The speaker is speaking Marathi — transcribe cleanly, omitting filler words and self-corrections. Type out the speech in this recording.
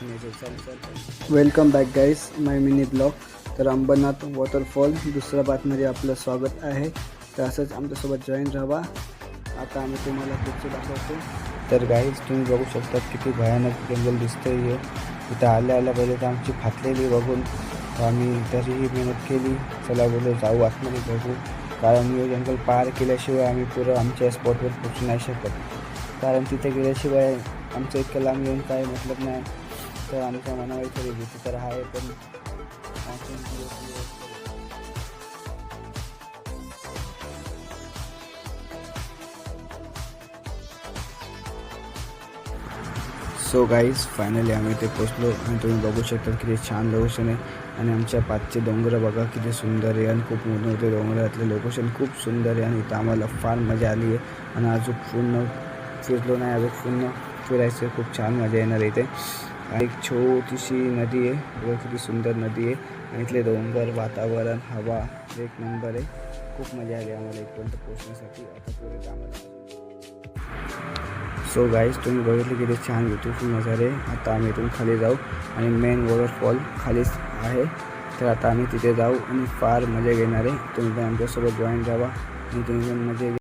वेलकम बॅक गाईज माय मिनी ब्लॉग. तर अंबरनाथ वॉटरफॉल दुसऱ्या पार्टमध्ये आपलं स्वागत आहे. तर असंच आमच्यासोबत जॉईन राहा. आता आम्ही तुम्हाला पुढचं दाखवतो. तर गाईज तुम्ही बघू शकता किती भयानक जंगल दिसतं आहे. इथं आल्या पहिले तर आमची फाटलेली बघून आम्ही तरीही मेहनत केली. चला बोलू जाऊ आतमध्ये बघू, कारण हे जंगल पार केल्याशिवाय आम्ही पुरं आमच्या स्पॉटवर पोचू नाही शकत. कारण तिथे गेल्याशिवाय आमचं इतकं लांब येऊन काय मतलब नाही. तर आमच्या मनावर तरी भीती तर आहे, पण सो गाईज फायनली आम्ही ते पोचलो आणि तुम्ही बघू शकता किती छान लोकेशन आहे. आणि आमच्या पाचचे डोंगर बघा किती सुंदर आहे आणि खूप मोठे डोंगरातले लोकेशन खूप सुंदर आहे. आणि इथं आम्हाला फार मजा आली आहे. आणि अजून पूर्ण फिरलो नाही, अजून पूर्ण फिरायचं, खूप छान मजा येणार इथे. एक छोटीशी नदी आहे, व किती सुंदर नदी आहे. आणि इथले डोंगर, वातावरण, हवा एक नंबर आहे. खूप मजा आली आम्हाला इथपर्यंत पोहोचण्यासाठी. आता पुढे आम्हाला सो गाईज तुम्ही बघितले किती छान ब्युटिफुल नजारे. आता आम्ही इथून खाली जाऊ आणि मेन वॉटरफॉल खालीच आहे. तर आता आम्ही तिथे जाऊ आणि फार मजा घेणार आहे. तुम्ही पण आमच्यासोबत जॉईन राहा आणि तुम्ही पण मजा